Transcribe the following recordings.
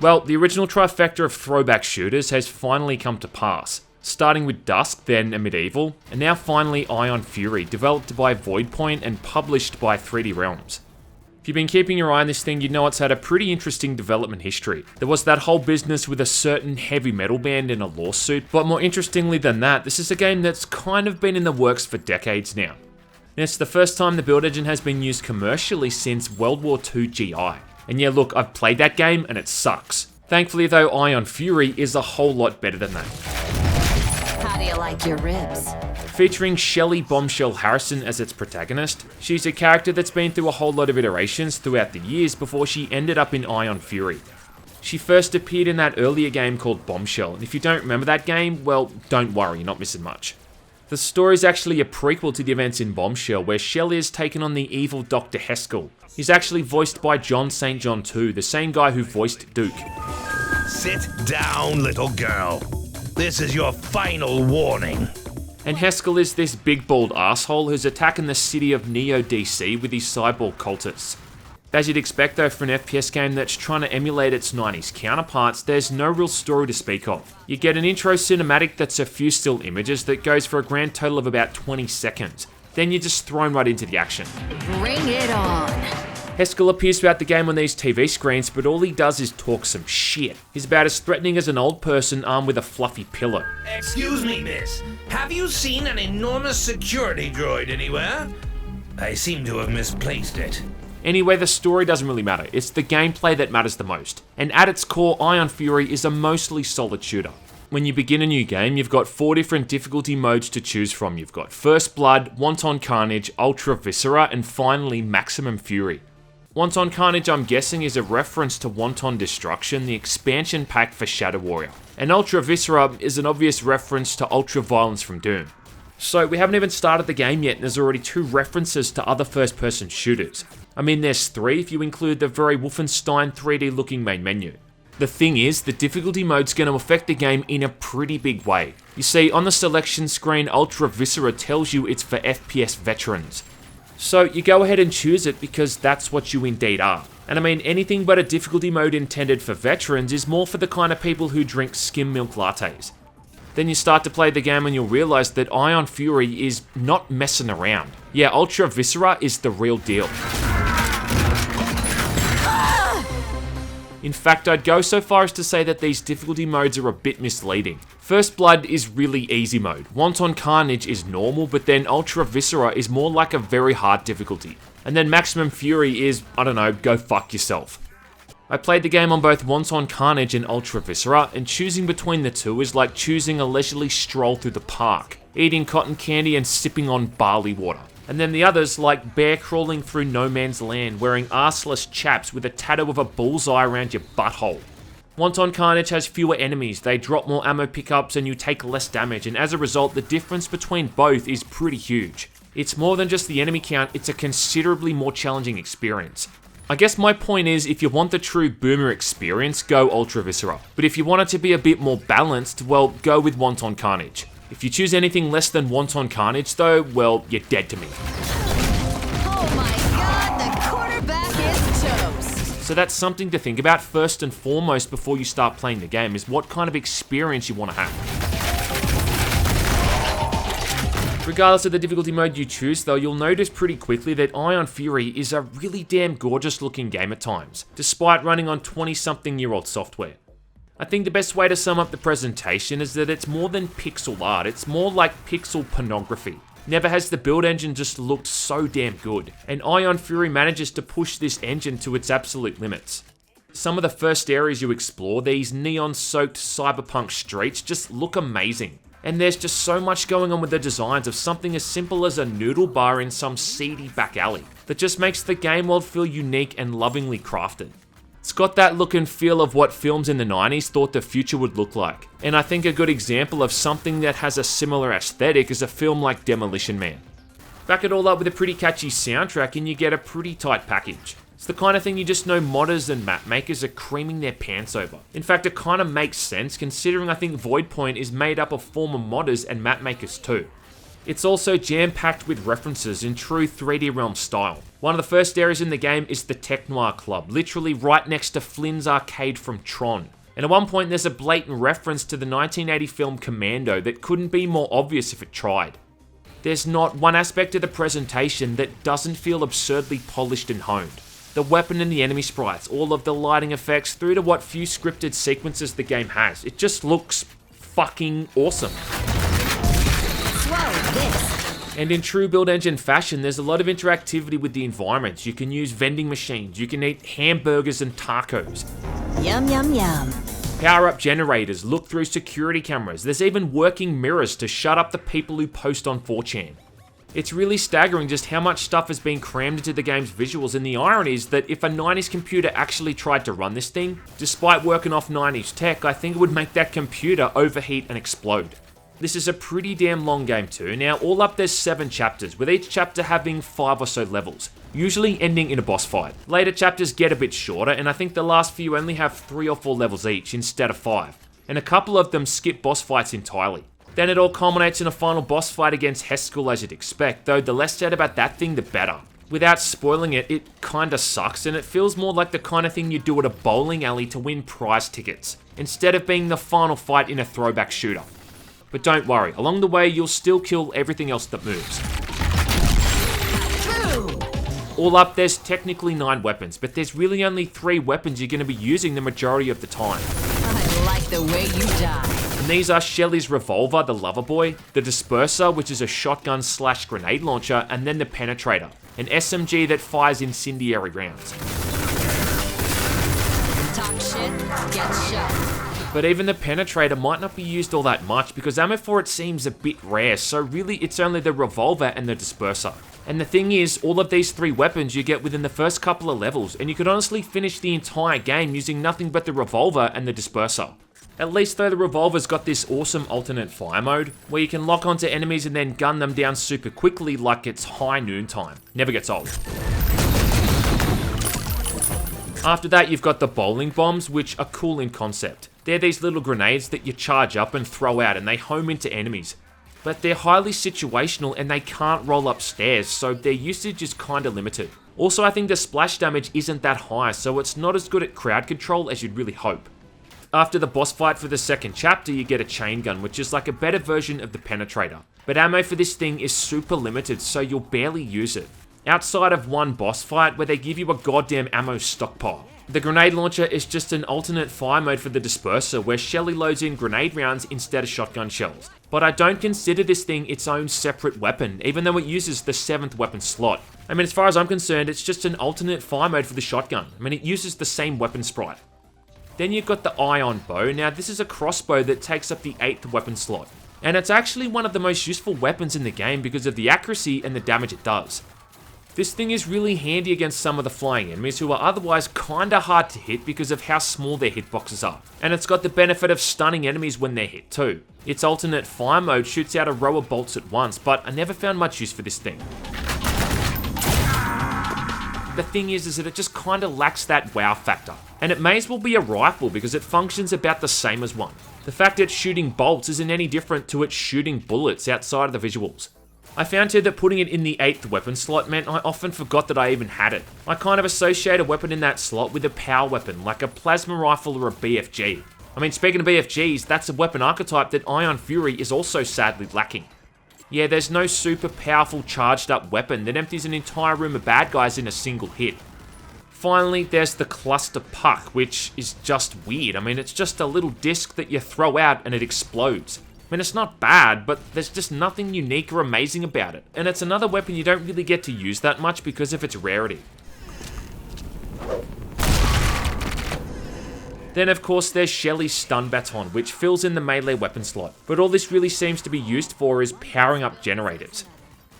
Well, the original trifecta of throwback shooters has finally come to pass, starting with Dusk, then Medieval, and now finally Ion Fury, developed by Voidpoint and published by 3D Realms. If you've been keeping your eye on this thing, you'd know it's had a pretty interesting development history. There was that whole business with a certain heavy metal band in a lawsuit, but more interestingly than that, this is a game that's kind of been in the works for decades now. And it's the first time the build engine has been used commercially since World War II GI. And yeah, look, I've played that game and it sucks. Thankfully though, Ion Fury is a whole lot better than that. How do you like your ribs? Featuring Shelly Bombshell Harrison as its protagonist, she's a character that's been through a whole lot of iterations throughout the years before she ended up in Ion Fury. She first appeared in that earlier game called Bombshell, and if you don't remember that game, well, don't worry, you're not missing much. The story is actually a prequel to the events in Bombshell, where Shelly has taken on the evil Dr. Heskel. He's actually voiced by John St. John too, the same guy who voiced Duke. Sit down, little girl. This is your final warning. And Heskel is this big bald asshole who's attacking the city of Neo D.C. with his cyborg cultists. As you'd expect though for an FPS game that's trying to emulate its 90s counterparts, there's no real story to speak of. You get an intro cinematic that's a few still images that goes for a grand total of about 20 seconds. Then you're just thrown right into the action. Bring it on. Heskel appears throughout the game on these TV screens, but all he does is talk some shit. He's about as threatening as an old person armed with a fluffy pillow. Excuse me, miss. Have you seen an enormous security droid anywhere? I seem to have misplaced it. Anyway, the story doesn't really matter. It's the gameplay that matters the most. And at its core, Ion Fury is a mostly solid shooter. When you begin a new game, you've got 4 different difficulty modes to choose from. You've got First Blood, Wanton Carnage, Ultra Viscera, and finally Maximum Fury. Wanton Carnage, I'm guessing, is a reference to Wanton Destruction, the expansion pack for Shadow Warrior. And Ultra Viscera is an obvious reference to Ultra Violence from Doom. So we haven't even started the game yet and there's already 2 references to other first-person shooters. I mean, there's 3 if you include the very Wolfenstein 3D looking main menu. The thing is, the difficulty mode's going to affect the game in a pretty big way. You see, on the selection screen, Ultra Viscera tells you it's for FPS veterans. So you go ahead and choose it because that's what you indeed are. And I mean, anything but a difficulty mode intended for veterans is more for the kind of people who drink skim milk lattes. Then you start to play the game and you'll realise that Ion Fury is not messing around. Yeah, Ultra Viscera is the real deal. In fact, I'd go so far as to say that these difficulty modes are a bit misleading. First Blood is really easy mode, Wanton Carnage is normal, but then Ultra Viscera is more like a very hard difficulty. And then Maximum Fury is, I don't know, go fuck yourself. I played the game on both Wanton Carnage and Ultra Viscera, and choosing between the two is like choosing a leisurely stroll through the park, eating cotton candy and sipping on barley water. And then the others like bear crawling through no man's land, wearing arseless chaps with a tattoo of a bullseye around your butthole. Wanton Carnage has fewer enemies, they drop more ammo pickups and you take less damage, and as a result the difference between both is pretty huge. It's more than just the enemy count, it's a considerably more challenging experience. I guess my point is, if you want the true boomer experience, go Ultra Viscera. But if you want it to be a bit more balanced, well, go with Wanton Carnage. If you choose anything less than Wanton Carnage though, well, you're dead to me. Oh my god, the quarterback is toast. So that's something to think about first and foremost before you start playing the game, is what kind of experience you want to have. Regardless of the difficulty mode you choose though, you'll notice pretty quickly that Ion Fury is a really damn gorgeous looking game at times, despite running on 20-something-year-old software. I think the best way to sum up the presentation is that it's more than pixel art, it's more like pixel pornography. Never has the build engine just looked so damn good, and Ion Fury manages to push this engine to its absolute limits. Some of the first areas you explore, these neon-soaked cyberpunk streets, just look amazing. And there's just so much going on with the designs of something as simple as a noodle bar in some seedy back alley that just makes the game world feel unique and lovingly crafted. It's got that look and feel of what films in the 90s thought the future would look like, and I think a good example of something that has a similar aesthetic is a film like Demolition Man. Back it all up with a pretty catchy soundtrack and you get a pretty tight package. It's the kind of thing you just know modders and map makers are creaming their pants over. In fact, it kind of makes sense considering I think Voidpoint is made up of former modders and map makers too. It's also jam-packed with references in true 3D Realm style. One of the first areas in the game is the Tech Noir Club, literally right next to Flynn's arcade from Tron. And at one point there's a blatant reference to the 1980 film Commando that couldn't be more obvious if it tried. There's not one aspect of the presentation that doesn't feel absurdly polished and honed. The weapon and the enemy sprites, all of the lighting effects, through to what few scripted sequences the game has. It just looks fucking awesome. And in true build engine fashion, there's a lot of interactivity with the environments. You can use vending machines, you can eat hamburgers and tacos. Yum, yum, yum. Power up generators, look through security cameras. There's even working mirrors to shut up the people who post on 4chan. It's really staggering just how much stuff has been crammed into the game's visuals, and the irony is that if a 90s computer actually tried to run this thing, despite working off 90s tech, I think it would make that computer overheat and explode. This is a pretty damn long game too. Now, all up there's 7 chapters, with each chapter having 5 or so levels, usually ending in a boss fight. Later chapters get a bit shorter, and I think the last few only have 3 or 4 levels each instead of 5, and a couple of them skip boss fights entirely. Then it all culminates in a final boss fight against Heskel as you'd expect, though the less said about that thing the better. Without spoiling it, it kinda sucks, and it feels more like the kind of thing you do at a bowling alley to win prize tickets, instead of being the final fight in a throwback shooter. But don't worry, along the way you'll still kill everything else that moves. All up, there's technically 9 weapons, but there's really only 3 weapons you're going to be using the majority of the time. I like the way you die. And these are Shelly's revolver, the Loverboy, the Disperser, which is a shotgun/grenade launcher, and then the Penetrator, an SMG that fires incendiary rounds. Talk shit, get shot. But even the Penetrator might not be used all that much because ammo for it seems a bit rare, so really it's only the revolver and the Disperser. And the thing is, all of these 3 weapons you get within the first couple of levels, and you could honestly finish the entire game using nothing but the revolver and the Disperser. At least though, the revolver's got this awesome alternate fire mode, where you can lock onto enemies and then gun them down super quickly like it's high noon time. Never gets old. After that, you've got the bowling bombs, which are cool in concept. They're these little grenades that you charge up and throw out, and they home into enemies. But they're highly situational and they can't roll upstairs, so their usage is kinda limited. Also, I think the splash damage isn't that high, so it's not as good at crowd control as you'd really hope. After the boss fight for the second chapter, you get a chain gun, which is like a better version of the Penetrator. But ammo for this thing is super limited, so you'll barely use it. Outside of one boss fight where they give you a goddamn ammo stockpile. The grenade launcher is just an alternate fire mode for the Disperser, where Shelly loads in grenade rounds instead of shotgun shells. But I don't consider this thing its own separate weapon, even though it uses the 7th weapon slot. I mean, as far as I'm concerned, it's just an alternate fire mode for the shotgun. I mean, it uses the same weapon sprite. Then you've got the Ion Bow. Now, this is a crossbow that takes up the 8th weapon slot. And it's actually one of the most useful weapons in the game because of the accuracy and the damage it does. This thing is really handy against some of the flying enemies who are otherwise kinda hard to hit because of how small their hitboxes are. And it's got the benefit of stunning enemies when they're hit too. Its alternate fire mode shoots out a row of bolts at once, but I never found much use for this thing. The thing is that it just kinda lacks that wow factor. And it may as well be a rifle because it functions about the same as one. The fact it's shooting bolts isn't any different to it shooting bullets outside of the visuals. I found too that putting it in the 8th weapon slot meant I often forgot that I even had it. I kind of associate a weapon in that slot with a power weapon, like a plasma rifle or a BFG. I mean, speaking of BFGs, that's a weapon archetype that Ion Fury is also sadly lacking. Yeah, there's no super powerful charged up weapon that empties an entire room of bad guys in a single hit. Finally, there's the Cluster Puck, which is just weird. I mean, it's just a little disc that you throw out and it explodes. I mean, it's not bad, but there's just nothing unique or amazing about it. And it's another weapon you don't really get to use that much because of its rarity. Then of course there's Shelly's Stun Baton, which fills in the melee weapon slot. But all this really seems to be used for is powering up generators.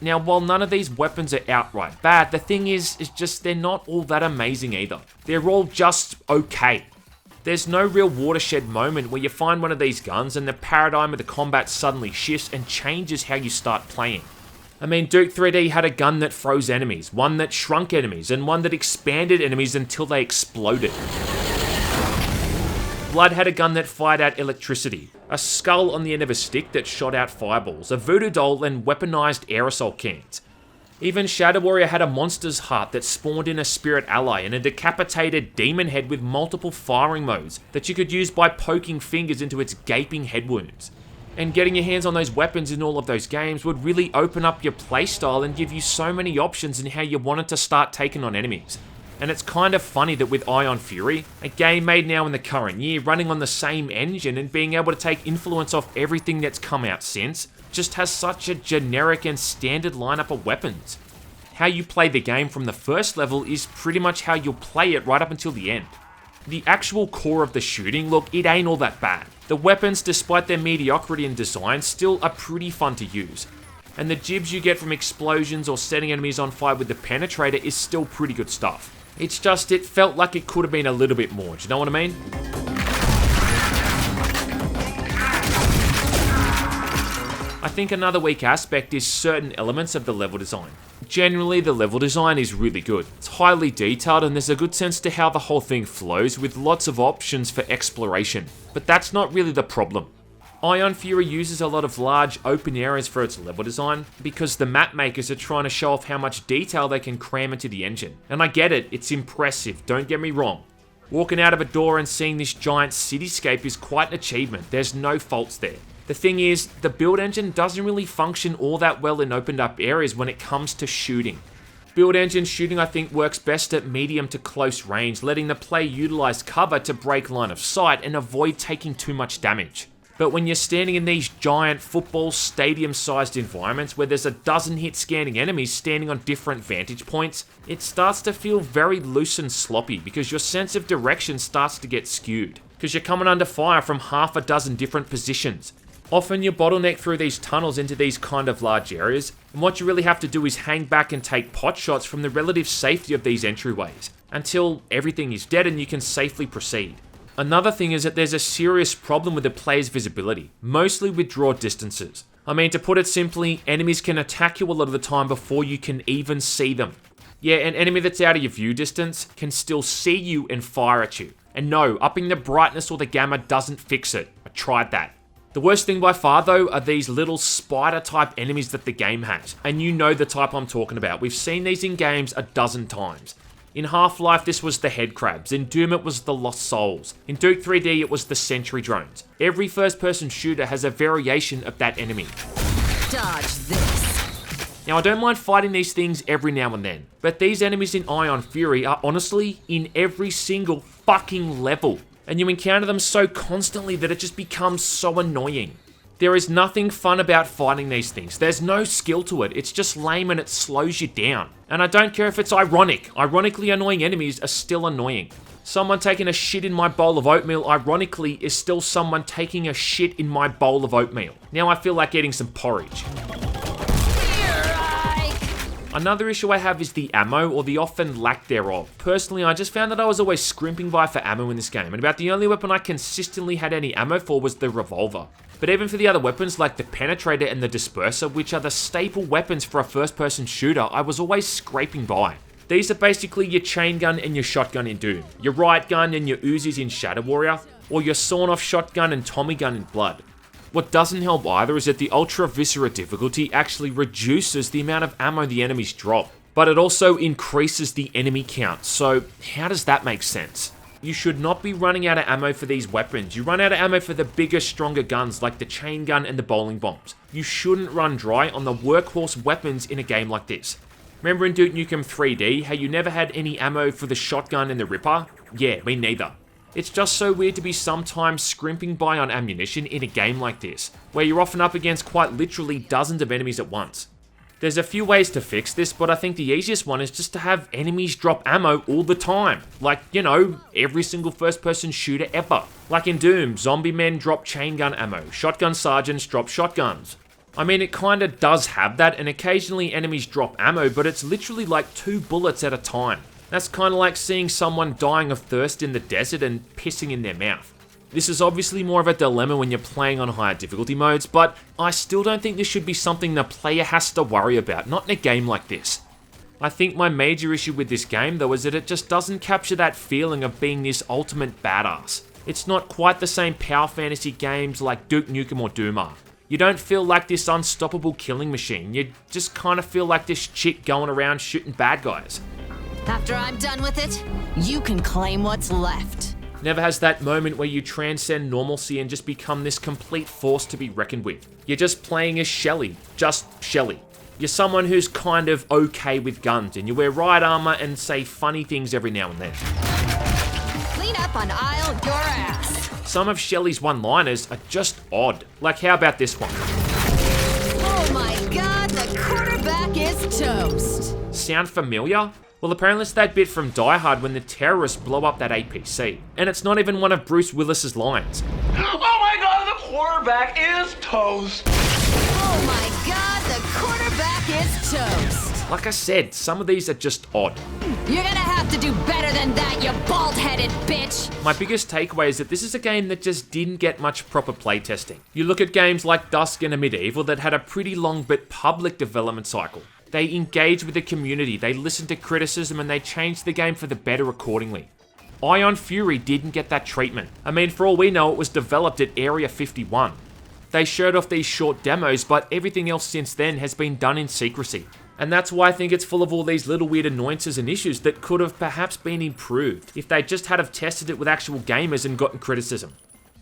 Now, while none of these weapons are outright bad, the thing is just they're not all that amazing either. They're all just okay. There's no real watershed moment where you find one of these guns and the paradigm of the combat suddenly shifts and changes how you start playing. I mean, Duke 3D had a gun that froze enemies, one that shrunk enemies, and one that expanded enemies until they exploded. Blood had a gun that fired out electricity, a skull on the end of a stick that shot out fireballs, a voodoo doll, and weaponized aerosol cans. Even Shadow Warrior had a monster's heart that spawned in a spirit ally and a decapitated demon head with multiple firing modes that you could use by poking fingers into its gaping head wounds. And getting your hands on those weapons in all of those games would really open up your playstyle and give you so many options in how you wanted to start taking on enemies. And it's kind of funny that with Ion Fury, a game made now in the current year, running on the same engine and being able to take influence off everything that's come out since, just has such a generic and standard lineup of weapons. How you play the game from the first level is pretty much how you'll play it right up until the end. The actual core of the shooting, look, it ain't all that bad. The weapons, despite their mediocrity in design, still are pretty fun to use. And the jibs you get from explosions or setting enemies on fire with the penetrator is still pretty good stuff. It's just, it felt like it could have been a little bit more, do you know what I mean? I think another weak aspect is certain elements of the level design. Generally, the level design is really good. It's highly detailed and there's a good sense to how the whole thing flows with lots of options for exploration. But that's not really the problem. Ion Fury uses a lot of large open areas for its level design because the map makers are trying to show off how much detail they can cram into the engine. And I get it, it's impressive, don't get me wrong. Walking out of a door and seeing this giant cityscape is quite an achievement, there's no faults there. The thing is, the build engine doesn't really function all that well in opened up areas when it comes to shooting. Build engine shooting I think works best at medium to close range, letting the player utilize cover to break line of sight and avoid taking too much damage. But when you're standing in these giant football stadium-sized environments where there's a dozen hit-scanning enemies standing on different vantage points, it starts to feel very loose and sloppy because your sense of direction starts to get skewed, because you're coming under fire from half a dozen different positions. Often you bottleneck through these tunnels into these kind of large areas, and what you really have to do is hang back and take pot shots from the relative safety of these entryways, until everything is dead and you can safely proceed. Another thing is that there's a serious problem with the player's visibility, mostly with draw distances. I mean, to put it simply, enemies can attack you a lot of the time before you can even see them. Yeah, an enemy that's out of your view distance can still see you and fire at you. And no, upping the brightness or the gamma doesn't fix it. I tried that. The worst thing by far though are these little spider type enemies that the game has. And you know the type I'm talking about. We've seen these in games a dozen times. In Half-Life, this was the head crabs. In Doom, it was the Lost Souls. In Duke 3D, it was the sentry drones. Every first-person shooter has a variation of that enemy. Dodge this. Now, I don't mind fighting these things every now and then, but these enemies in Ion Fury are honestly in every single fucking level. And you encounter them so constantly that it just becomes so annoying. There is nothing fun about fighting these things. There's no skill to it. It's just lame and it slows you down. And I don't care if it's ironic. Ironically annoying enemies are still annoying. Someone taking a shit in my bowl of oatmeal, ironically, is still someone taking a shit in my bowl of oatmeal. Now I feel like eating some porridge. Another issue I have is the ammo, or the often lack thereof. Personally, I just found that I was always scrimping by for ammo in this game, and about the only weapon I consistently had any ammo for was the revolver. But even for the other weapons like the penetrator and the disperser, which are the staple weapons for a first-person shooter, I was always scraping by. These are basically your chain gun and your shotgun in Doom, your riot gun and your Uzis in Shadow Warrior, or your sawn-off shotgun and Tommy gun in Blood. What doesn't help either is that the Ultra Viscera difficulty actually reduces the amount of ammo the enemies drop, but it also increases the enemy count, so how does that make sense? You should not be running out of ammo for these weapons. You run out of ammo for the bigger, stronger guns like the chain gun and the bowling bombs. You shouldn't run dry on the workhorse weapons in a game like this. Remember in Duke Nukem 3D how you never had any ammo for the shotgun and the Ripper? Yeah, me neither. It's just so weird to be sometimes scrimping by on ammunition in a game like this, where you're often up against quite literally dozens of enemies at once. There's a few ways to fix this, but I think the easiest one is just to have enemies drop ammo all the time. Like, you know, every single first-person shooter ever. Like in Doom, zombie men drop chain gun ammo, shotgun sergeants drop shotguns. I mean, it kinda does have that, and occasionally enemies drop ammo, but it's literally like 2 bullets at a time. That's kinda like seeing someone dying of thirst in the desert and pissing in their mouth. This is obviously more of a dilemma when you're playing on higher difficulty modes, but I still don't think this should be something the player has to worry about, not in a game like this. I think my major issue with this game though is that it just doesn't capture that feeling of being this ultimate badass. It's not quite the same power fantasy games like Duke Nukem or Doom are. You don't feel like this unstoppable killing machine, you just kind of feel like this chick going around shooting bad guys. After I'm done with it, you can claim what's left. Never has that moment where you transcend normalcy and just become this complete force to be reckoned with. You're just playing as Shelly, just Shelly. You're someone who's kind of okay with guns, and you wear riot armor and say funny things every now and then. Clean up on aisle your ass. Some of Shelly's one-liners are just odd. Like, how about this one? Oh my god, the quarterback is toast. Sound familiar? Well, apparently it's that bit from Die Hard when the terrorists blow up that APC. And it's not even one of Bruce Willis's lines. Oh my god, the quarterback is toast. Oh my god, the quarterback is toast. Like I said, some of these are just odd. You're gonna have to do better than that, you bald-headed bitch. My biggest takeaway is that this is a game that just didn't get much proper playtesting. You look at games like Dusk and Medieval that had a pretty long but public development cycle. They engaged with the community, they listened to criticism, and they changed the game for the better accordingly. Ion Fury didn't get that treatment. I mean, for all we know, it was developed at Area 51. They showed off these short demos, but everything else since then has been done in secrecy. And that's why I think it's full of all these little weird annoyances and issues that could have perhaps been improved if they just had have tested it with actual gamers and gotten criticism.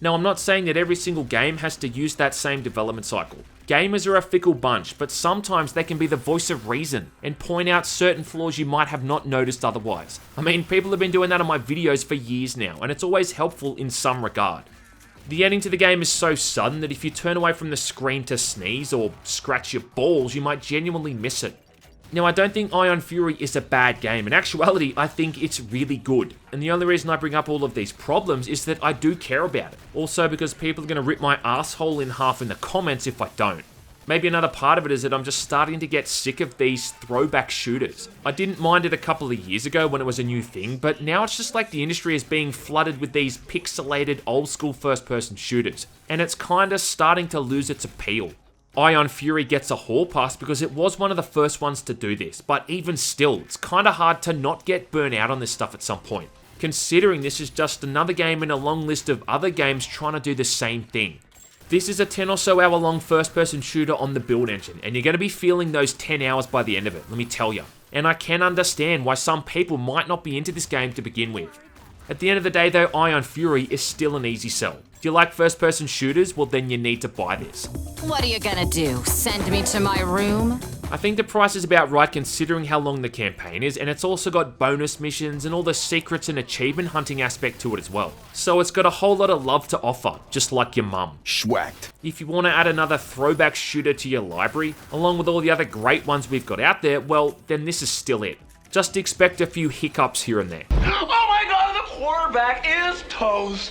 Now, I'm not saying that every single game has to use that same development cycle. Gamers are a fickle bunch, but sometimes they can be the voice of reason and point out certain flaws you might have not noticed otherwise. I mean, people have been doing that on my videos for years now, and it's always helpful in some regard. The ending to the game is so sudden that if you turn away from the screen to sneeze or scratch your balls, you might genuinely miss it. Now, I don't think Ion Fury is a bad game. In actuality, I think it's really good. And the only reason I bring up all of these problems is that I do care about it. Also because people are going to rip my asshole in half in the comments if I don't. Maybe another part of it is that I'm just starting to get sick of these throwback shooters. I didn't mind it a couple of years ago when it was a new thing, but now it's just like the industry is being flooded with these pixelated old school first person shooters. And it's kinda starting to lose its appeal. Ion Fury gets a hall pass because it was one of the first ones to do this, but even still, it's kinda hard to not get burnt out on this stuff at some point, considering this is just another game in a long list of other games trying to do the same thing. This is a 10 or so hour long first person shooter on the build engine, and you're going to be feeling those 10 hours by the end of it, let me tell you. And I can understand why some people might not be into this game to begin with. At the end of the day though, Ion Fury is still an easy sell. Do you like first person shooters? Well then you need to buy this. What are you gonna do, send me to my room? I think the price is about right considering how long the campaign is, and it's also got bonus missions and all the secrets and achievement hunting aspect to it as well. So it's got a whole lot of love to offer, just like your mum. Schwacked. If you want to add another throwback shooter to your library, along with all the other great ones we've got out there, well then this is still it. Just expect a few hiccups here and there. Oh my god, the quarterback is toast.